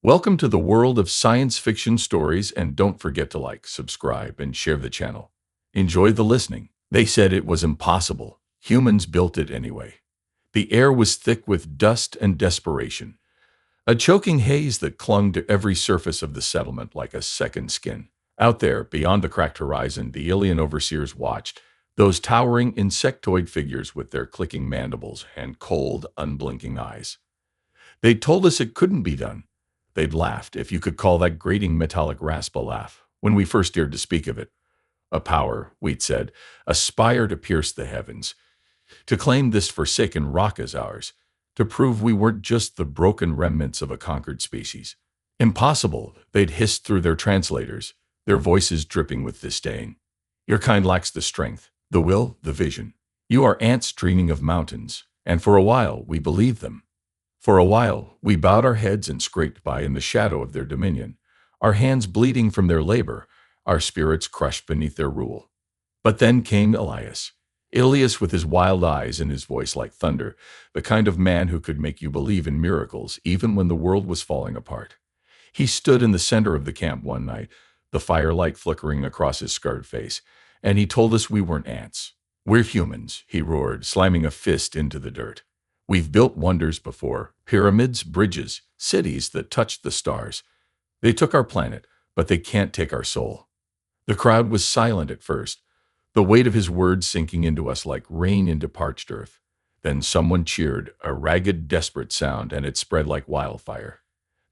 Welcome to the world of science fiction stories, and don't forget to like, subscribe, and share the channel. Enjoy the listening. They said it was impossible. Humans built it anyway. The air was thick with dust and desperation, a choking haze that clung to every surface of the settlement like a second skin. Out there, beyond the cracked horizon, the alien overseers watched, those towering insectoid figures with their clicking mandibles and cold, unblinking eyes. They told us it couldn't be done. They'd laughed, if you could call that grating metallic rasp a laugh, when we first dared to speak of it. A power, we'd said, aspire to pierce the heavens, to claim this forsaken rock as ours, to prove we weren't just the broken remnants of a conquered species. Impossible, they'd hissed through their translators, their voices dripping with disdain. Your kind lacks the strength, the will, the vision. You are ants dreaming of mountains, and for a while we believed them. For a while, we bowed our heads and scraped by in the shadow of their dominion, our hands bleeding from their labor, our spirits crushed beneath their rule. But then came Ilias with his wild eyes and his voice like thunder, the kind of man who could make you believe in miracles even when the world was falling apart. He stood in the center of the camp one night, the firelight flickering across his scarred face, and he told us we weren't ants. "We're humans," he roared, slamming a fist into the dirt. "We've built wonders before, pyramids, bridges, cities that touched the stars. They took our planet, but they can't take our soul." The crowd was silent at first, the weight of his words sinking into us like rain into parched earth. Then someone cheered, a ragged, desperate sound, and it spread like wildfire.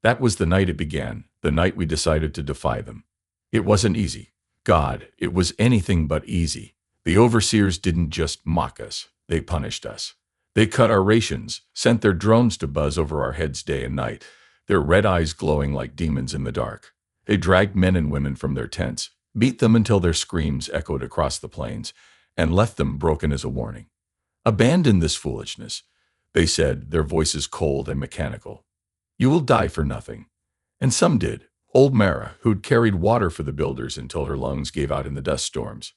That was the night it began, the night we decided to defy them. It wasn't easy. God, it was anything but easy. The overseers didn't just mock us, they punished us. They cut our rations, sent their drones to buzz over our heads day and night, their red eyes glowing like demons in the dark. They dragged men and women from their tents, beat them until their screams echoed across the plains, and left them broken as a warning. "Abandon this foolishness," they said, their voices cold and mechanical. "You will die for nothing." And some did. Old Mara, who'd carried water for the builders until her lungs gave out in the dust storms.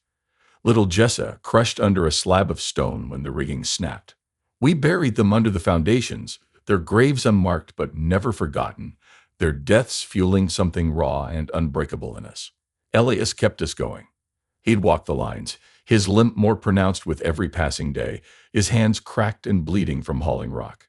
Little Jessa, crushed under a slab of stone when the rigging snapped. We buried them under the foundations, their graves unmarked but never forgotten, their deaths fueling something raw and unbreakable in us. Elias kept us going. He'd walk the lines, his limp more pronounced with every passing day, his hands cracked and bleeding from hauling rock.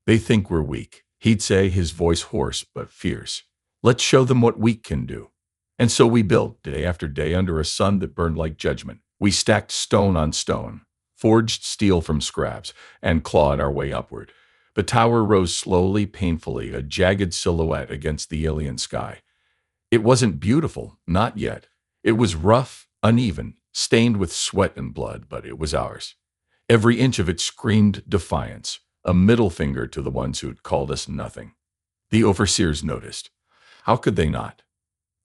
"They think we're weak," he'd say, his voice hoarse but fierce. "Let's show them what weak can do." And so we built, day after day, under a sun that burned like judgment. We stacked stone on stone, forged steel from scraps, and clawed our way upward. The tower rose slowly, painfully, a jagged silhouette against the alien sky. It wasn't beautiful, not yet. It was rough, uneven, stained with sweat and blood, but it was ours. Every inch of it screamed defiance, a middle finger to the ones who'd called us nothing. The overseers noticed. How could they not?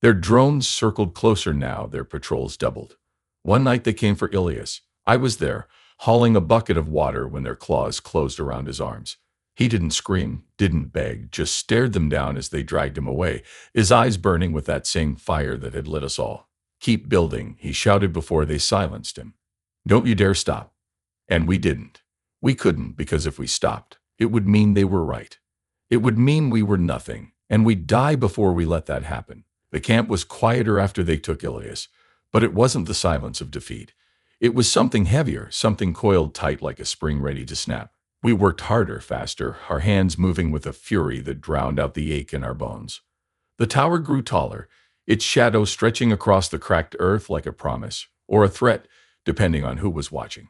Their drones circled closer now, their patrols doubled. One night they came for Ilias. I was there, hauling a bucket of water when their claws closed around his arms. He didn't scream, didn't beg, just stared them down as they dragged him away, his eyes burning with that same fire that had lit us all. "Keep building," he shouted before they silenced him. "Don't you dare stop." And we didn't. We couldn't, because if we stopped, it would mean they were right. It would mean we were nothing, and we'd die before we let that happen. The camp was quieter after they took Ilias, but it wasn't the silence of defeat. It was something heavier, something coiled tight like a spring ready to snap. We worked harder, faster, our hands moving with a fury that drowned out the ache in our bones. The tower grew taller, its shadow stretching across the cracked earth like a promise, or a threat, depending on who was watching.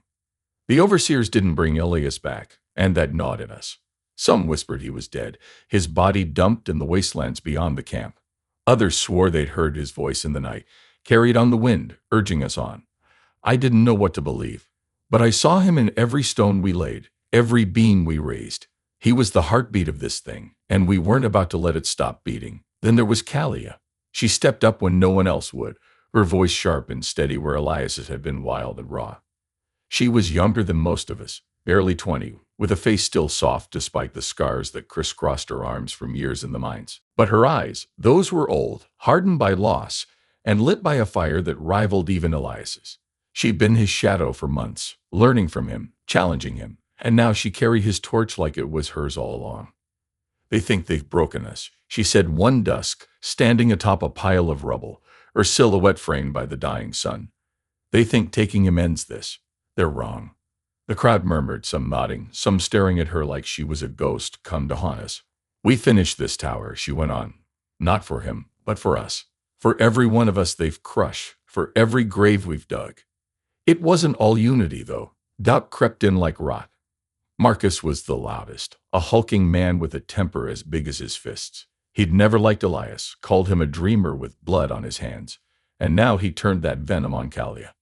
The overseers didn't bring Ilias back, and that gnawed at us. Some whispered he was dead, his body dumped in the wastelands beyond the camp. Others swore they'd heard his voice in the night, carried on the wind, urging us on. I didn't know what to believe, but I saw him in every stone we laid, every beam we raised. He was the heartbeat of this thing, and we weren't about to let it stop beating. Then there was Kalia. She stepped up when no one else would, her voice sharp and steady where Elias's had been wild and raw. She was younger than most of us, barely 20, with a face still soft despite the scars that crisscrossed her arms from years in the mines. But her eyes, those were old, hardened by loss, and lit by a fire that rivaled even Elias's. She'd been his shadow for months, learning from him, challenging him, and now she carried his torch like it was hers all along. "They think they've broken us," she said one dusk, standing atop a pile of rubble, her silhouette framed by the dying sun. They think taking him ends this. They're wrong. The crowd murmured, some nodding, some staring at her like she was a ghost come to haunt us. We finished this tower, she went on. Not for him, but for us. For every one of us they've crushed, for every grave we've dug. It wasn't all unity, though. Doubt crept in like rot. Marcus was the loudest, a hulking man with a temper as big as his fists. He'd never liked Elias, called him a dreamer with blood on his hands, and now he turned that venom on Kalia.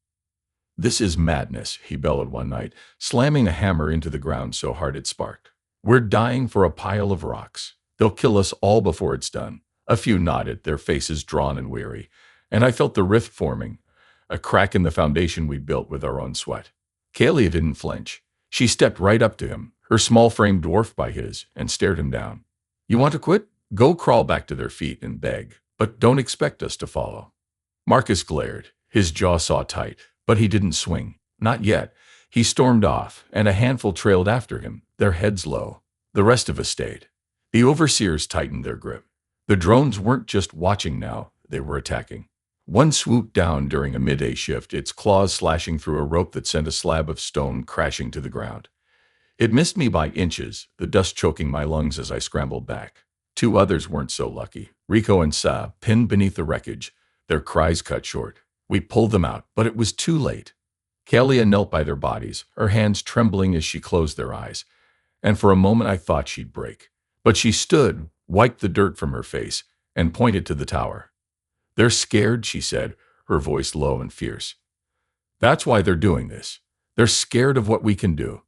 This is madness, he bellowed one night, slamming a hammer into the ground so hard it sparked. We're dying for a pile of rocks. They'll kill us all before it's done. A few nodded, their faces drawn and weary, and I felt the rift forming, a crack in the foundation we built with our own sweat. Kalia didn't flinch. She stepped right up to him, her small frame dwarfed by his, and stared him down. You want to quit? Go crawl back to their feet and beg, but don't expect us to follow. Marcus glared, his jaw saw tight, but he didn't swing. Not yet. He stormed off, and a handful trailed after him, their heads low. The rest of us stayed. The overseers tightened their grip. The drones weren't just watching now, they were attacking. One swooped down during a midday shift, its claws slashing through a rope that sent a slab of stone crashing to the ground. It missed me by inches, the dust choking my lungs as I scrambled back. Two others weren't so lucky. Rico and Sa, pinned beneath the wreckage, their cries cut short. We pulled them out, but it was too late. Kalia knelt by their bodies, her hands trembling as she closed their eyes, and for a moment I thought she'd break. But she stood, wiped the dirt from her face, and pointed to the tower. They're scared, she said, her voice low and fierce. That's why they're doing this. They're scared of what we can do.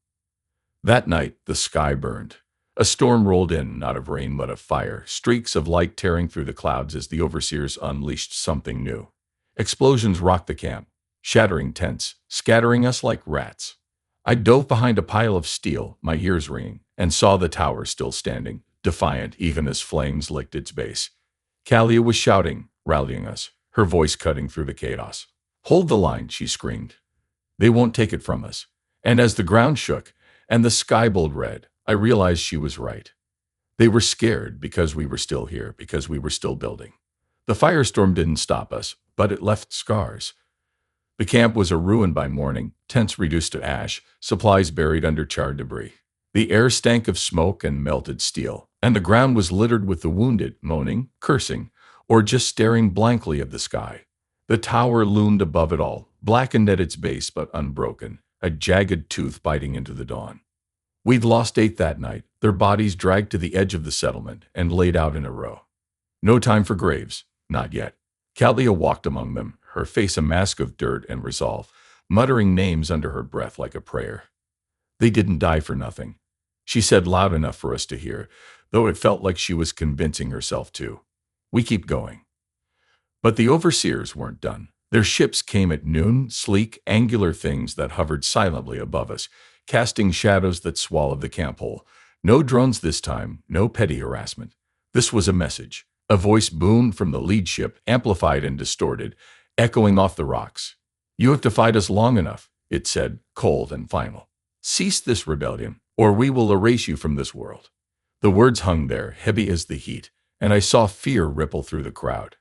That night, the sky burned. A storm rolled in, not of rain but of fire, streaks of light tearing through the clouds as the overseers unleashed something new. Explosions rocked the camp, shattering tents, scattering us like rats. I dove behind a pile of steel, my ears ringing, and saw the tower still standing, defiant even as flames licked its base. Kalia was shouting, rallying us, her voice cutting through the chaos. Hold the line, she screamed. They won't take it from us. And as the ground shook and the sky bowled red, I realized she was right. They were scared because we were still here, because we were still building. The firestorm didn't stop us, but it left scars. The camp was a ruin by morning, tents reduced to ash, supplies buried under charred debris. The air stank of smoke and melted steel, and the ground was littered with the wounded, moaning, cursing, or just staring blankly at the sky. The tower loomed above it all, blackened at its base but unbroken, a jagged tooth biting into the dawn. We'd lost 8 that night, their bodies dragged to the edge of the settlement and laid out in a row. No time for graves, not yet. Kalia walked among them, her face a mask of dirt and resolve, muttering names under her breath like a prayer. They didn't die for nothing, she said loud enough for us to hear, though it felt like she was convincing herself too. We keep going. But the overseers weren't done. Their ships came at noon, sleek, angular things that hovered silently above us, casting shadows that swallowed the camp whole. No drones this time, no petty harassment. This was a message. A voice boomed from the lead ship, amplified and distorted, echoing off the rocks. You have to fight us long enough, it said, cold and final. Cease this rebellion, or we will erase you from this world. The words hung there, heavy as the heat, and I saw fear ripple through the crowd.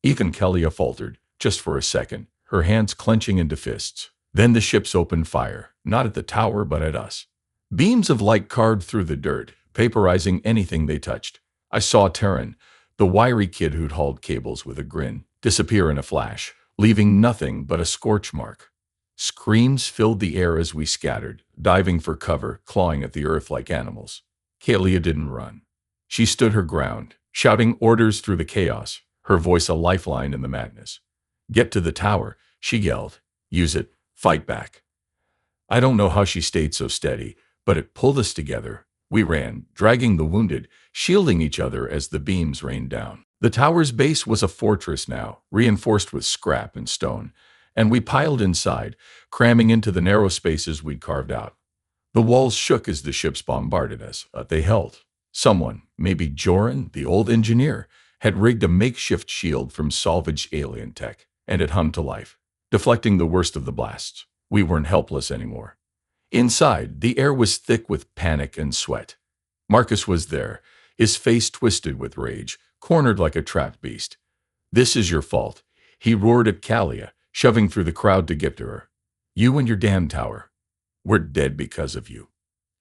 Even Kalia faltered, just for a second, her hands clenching into fists. Then the ships opened fire, not at the tower but at us. Beams of light carved through the dirt, vaporizing anything they touched. I saw Terran, the wiry kid who'd hauled cables with a grin, disappear in a flash, leaving nothing but a scorch mark. Screams filled the air as we scattered, diving for cover, clawing at the earth like animals. Kalia didn't run. She stood her ground, shouting orders through the chaos, her voice a lifeline in the madness. Get to the tower, she yelled. Use it. Fight back. I don't know how she stayed so steady, but it pulled us together. We ran, dragging the wounded, shielding each other as the beams rained down. The tower's base was a fortress now, reinforced with scrap and stone, and we piled inside, cramming into the narrow spaces we'd carved out. The walls shook as the ships bombarded us, but they held. Someone, maybe Joran, the old engineer, had rigged a makeshift shield from salvaged alien tech, and it hummed to life, deflecting the worst of the blasts. We weren't helpless anymore. Inside, the air was thick with panic and sweat. Marcus was there, his face twisted with rage, cornered like a trapped beast. "This is your fault," he roared at Kalia, shoving through the crowd to get to her. "You and your damn tower. We're dead because of you."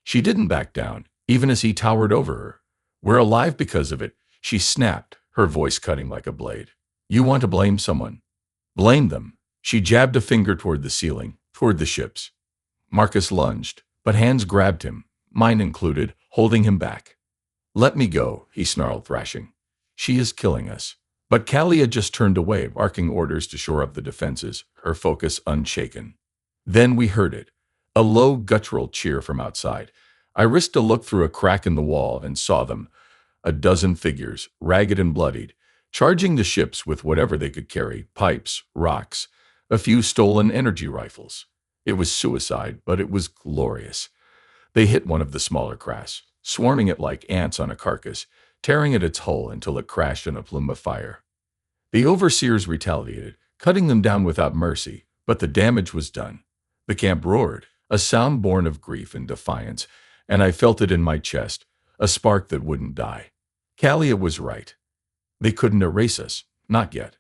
She didn't back down, even as he towered over her. "We're alive because of it," she snapped, her voice cutting like a blade. "You want to blame someone? Blame them." She jabbed a finger toward the ceiling, toward the ships. Marcus lunged, but hands grabbed him, mine included, holding him back. "Let me go," he snarled, thrashing. "She is killing us." But Kalia just turned away, barking orders to shore up the defenses, her focus unshaken. Then we heard it, a low, guttural cheer from outside. I risked a look through a crack in the wall and saw them, a dozen figures, ragged and bloodied, charging the ships with whatever they could carry, pipes, rocks, a few stolen energy rifles. It was suicide, but it was glorious. They hit one of the smaller crafts, swarming it like ants on a carcass, tearing at its hull until it crashed in a plume of fire. The overseers retaliated, cutting them down without mercy, but the damage was done. The camp roared, a sound born of grief and defiance, and I felt it in my chest, a spark that wouldn't die. Kalia was right. They couldn't erase us, not yet.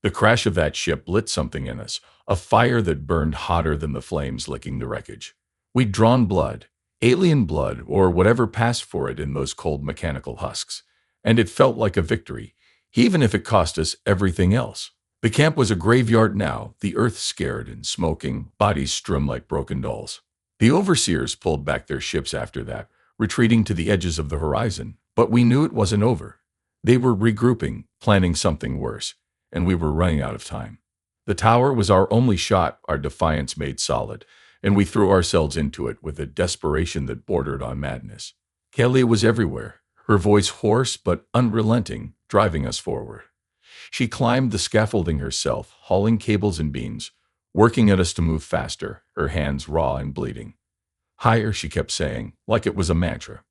The crash of that ship lit something in us, a fire that burned hotter than the flames licking the wreckage. We'd drawn blood, alien blood, or whatever passed for it in those cold mechanical husks, and it felt like a victory, even if it cost us everything else. The camp was a graveyard now, the earth scared and smoking, bodies strewn like broken dolls. The overseers pulled back their ships after that, retreating to the edges of the horizon, but we knew it wasn't over. They were regrouping, planning something worse, and we were running out of time. The tower was our only shot, our defiance made solid, and we threw ourselves into it with a desperation that bordered on madness. Kalia was everywhere, her voice hoarse but unrelenting, driving us forward. She climbed the scaffolding herself, hauling cables and beams, working at us to move faster, her hands raw and bleeding. "Higher," she kept saying, like it was a mantra.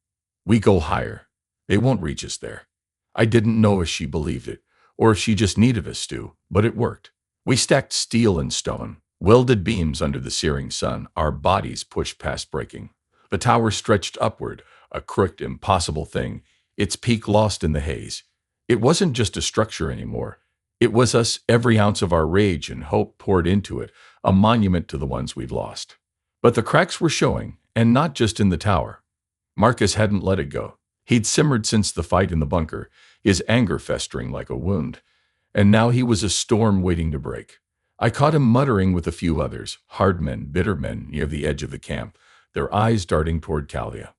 "We go higher. They won't reach us there." I didn't know if she believed it, or if she just needed us to, but it worked. We stacked steel and stone, welded beams under the searing sun, our bodies pushed past breaking. The tower stretched upward, a crooked, impossible thing, its peak lost in the haze. It wasn't just a structure anymore. It was us, every ounce of our rage and hope poured into it, a monument to the ones we'd lost. But the cracks were showing, and not just in the tower. Marcus hadn't let it go. He'd simmered since the fight in the bunker, his anger festering like a wound. And now he was a storm waiting to break. I caught him muttering with a few others, hard men, bitter men, near the edge of the camp, their eyes darting toward Kalia.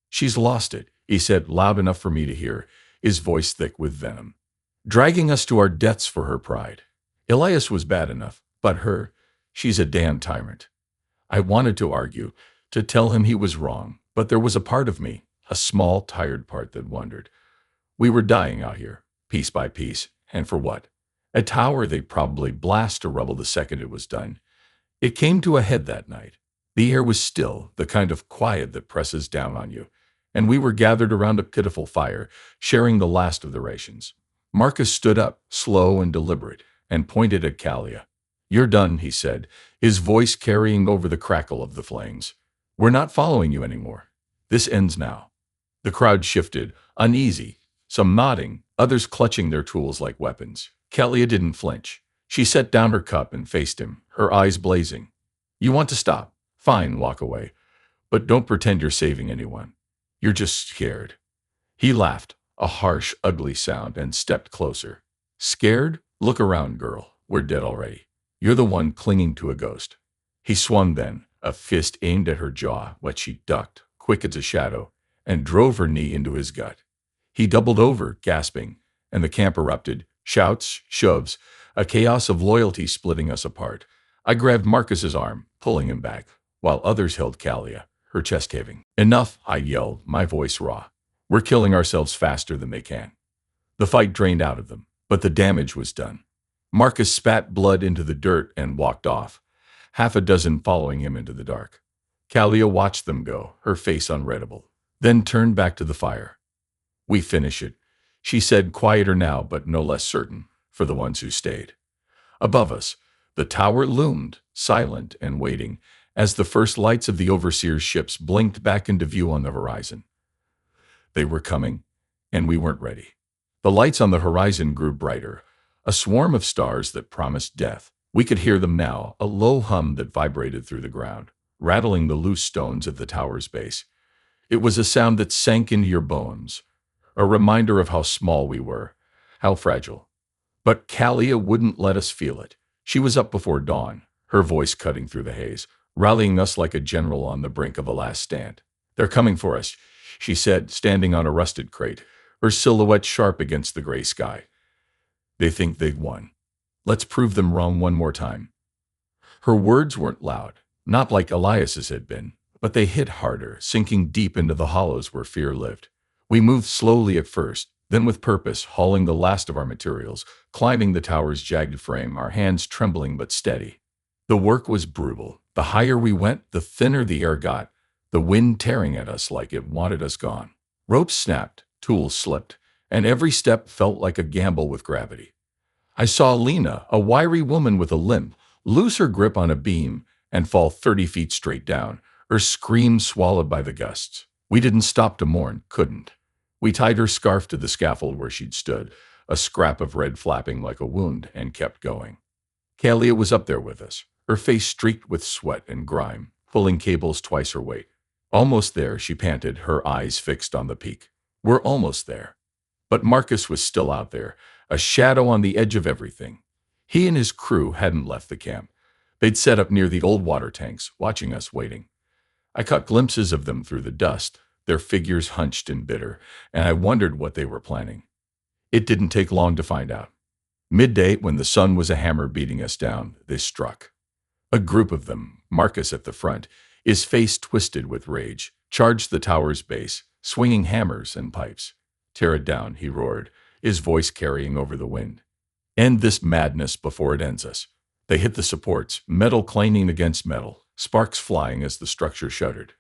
"She's lost it," he said, loud enough for me to hear, his voice thick with venom. "Dragging us to our deaths for her pride. Elias was bad enough, but her, she's a damn tyrant." I wanted to argue, to tell him he was wrong, but there was a part of me, a small, tired part that wondered. We were dying out here, piece by piece, and for what? A tower they'd probably blast to rubble the second it was done. It came to a head that night. The air was still, the kind of quiet that presses down on you, and we were gathered around a pitiful fire, sharing the last of the rations. Marcus stood up, slow and deliberate, and pointed at Kalia. "You're done," he said, his voice carrying over the crackle of the flames. "We're not following you anymore. This ends now." The crowd shifted, uneasy, some nodding, others clutching their tools like weapons. Kalia didn't flinch. She set down her cup and faced him, her eyes blazing. "You want to stop? Fine, walk away. But don't pretend you're saving anyone. You're just scared." He laughed, a harsh, ugly sound, and stepped closer. "Scared? Look around, girl. We're dead already. You're the one clinging to a ghost." He swung then, a fist aimed at her jaw, but she ducked, quick as a shadow, and drove her knee into his gut. He doubled over, gasping, and the camp erupted, shouts, shoves, a chaos of loyalty splitting us apart. I grabbed Marcus's arm, pulling him back, while others held Kalia, her chest caving. "Enough," I yelled, my voice raw. "We're killing ourselves faster than they can." The fight drained out of them, but the damage was done. Marcus spat blood into the dirt and walked off, half a dozen following him into the dark. Kalia watched them go, her face unreadable, then turned back to the fire. "We finish it," she said, quieter now but no less certain, for the ones who stayed. Above us, the tower loomed, silent and waiting, as the first lights of the overseer's ships blinked back into view on the horizon. They were coming, and we weren't ready. The lights on the horizon grew brighter, a swarm of stars that promised death. We could hear them now, a low hum that vibrated through the ground, rattling the loose stones at the tower's base. It was a sound that sank into your bones, a reminder of how small we were, how fragile. But Kalia wouldn't let us feel it. She was up before dawn, her voice cutting through the haze, rallying us like a general on the brink of a last stand. "They're coming for us," she said, standing on a rusted crate, her silhouette sharp against the gray sky. "They think they've won. Let's prove them wrong one more time." Her words weren't loud, not like Elias's had been, but they hit harder, sinking deep into the hollows where fear lived. We moved slowly at first, then with purpose, hauling the last of our materials, climbing the tower's jagged frame, our hands trembling but steady. The work was brutal. The higher we went, the thinner the air got, the wind tearing at us like it wanted us gone. Ropes snapped, tools slipped, and every step felt like a gamble with gravity. I saw Lena, a wiry woman with a limp, lose her grip on a beam and fall 30 feet straight down, her scream swallowed by the gusts. We didn't stop to mourn, couldn't. We tied her scarf to the scaffold where she'd stood, a scrap of red flapping like a wound, and kept going. Kalia was up there with us, her face streaked with sweat and grime, pulling cables twice her weight. "Almost there," she panted, her eyes fixed on the peak. "We're almost there." But Marcus was still out there, a shadow on the edge of everything. He and his crew hadn't left the camp. They'd set up near the old water tanks, watching us, waiting. I caught glimpses of them through the dust, their figures hunched and bitter, and I wondered what they were planning. It didn't take long to find out. Midday, when the sun was a hammer beating us down, they struck. A group of them, Marcus at the front, his face twisted with rage, charged the tower's base, swinging hammers and pipes. "Tear it down," he roared, his voice carrying over the wind. "End this madness before it ends us." They hit the supports, metal clanging against metal, sparks flying as the structure shuddered.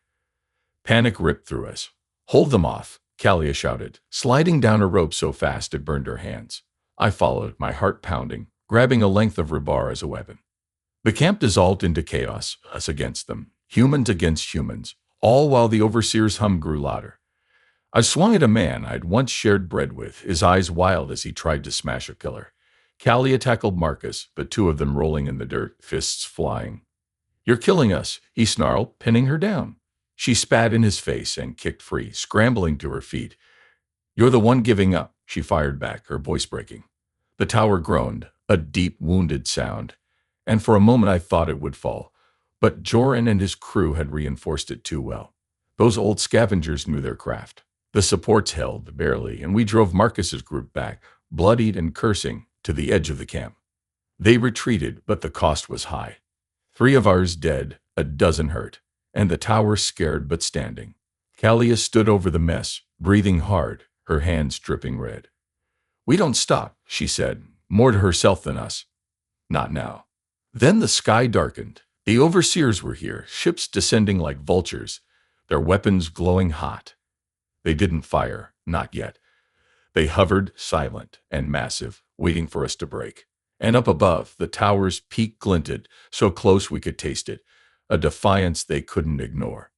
Panic ripped through us. "Hold them off," Kalia shouted, sliding down a rope so fast it burned her hands. I followed, my heart pounding, grabbing a length of rebar as a weapon. The camp dissolved into chaos, us against them, humans against humans, all while the overseer's hum grew louder. I swung at a man I'd once shared bread with, his eyes wild as he tried to smash a pillar. Kalia tackled Marcus, but two of them rolling in the dirt, fists flying. "You're killing us," he snarled, pinning her down. She spat in his face and kicked free, scrambling to her feet. "You're the one giving up," she fired back, her voice breaking. The tower groaned, a deep, wounded sound, and for a moment I thought it would fall. But Joran and his crew had reinforced it too well. Those old scavengers knew their craft. The supports held, barely, and we drove Marcus's group back, bloodied and cursing, to the edge of the camp. They retreated, but the cost was high. 3 of ours dead, a dozen hurt, and the tower scared but standing. Kalia stood over the mess, breathing hard, her hands dripping red. "We don't stop," she said, more to herself than us. "Not now." Then the sky darkened. The overseers were here, ships descending like vultures, their weapons glowing hot. They didn't fire, not yet. They hovered, silent and massive, waiting for us to break. And up above, the tower's peak glinted, so close we could taste it, a defiance they couldn't ignore.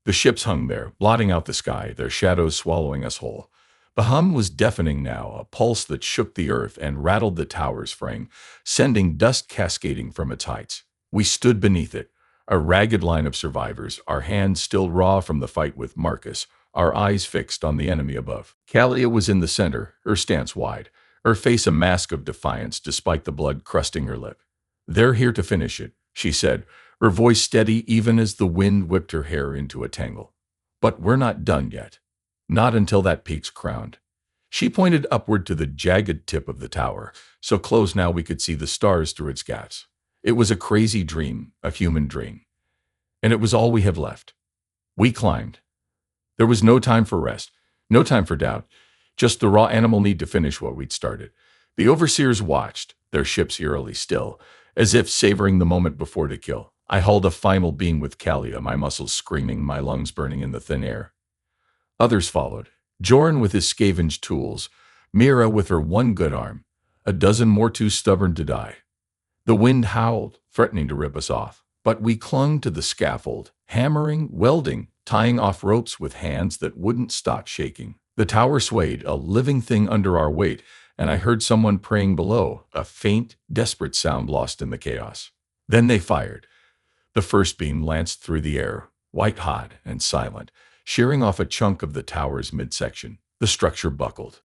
The ships hung there, blotting out the sky, their shadows swallowing us whole. The hum was deafening now, a pulse that shook the earth and rattled the tower's frame, sending dust cascading from its heights. We stood beneath it, a ragged line of survivors, our hands still raw from the fight with Marcus, our eyes fixed on the enemy above. Kalia was in the center, her stance wide, her face a mask of defiance despite the blood crusting her lip. "They're here to finish it," she said, her voice steady even as the wind whipped her hair into a tangle. "But we're not done yet. Not until that peak's crowned." She pointed upward to the jagged tip of the tower, so close now we could see the stars through its gaps. It was a crazy dream, a human dream. And it was all we have left. We climbed. There was no time for rest, no time for doubt, just the raw animal need to finish what we'd started. The overseers watched, their ships eerily still, as if savoring the moment before to kill. I hauled a final beam with Kalia, my muscles screaming, my lungs burning in the thin air. Others followed, Joran with his scavenged tools, Mira with her one good arm, a dozen more too stubborn to die. The wind howled, threatening to rip us off, but we clung to the scaffold, hammering, welding, tying off ropes with hands that wouldn't stop shaking. The tower swayed, a living thing under our weight, and I heard someone praying below, a faint, desperate sound lost in the chaos. Then they fired. The first beam lanced through the air, white-hot and silent, shearing off a chunk of the tower's midsection. The structure buckled.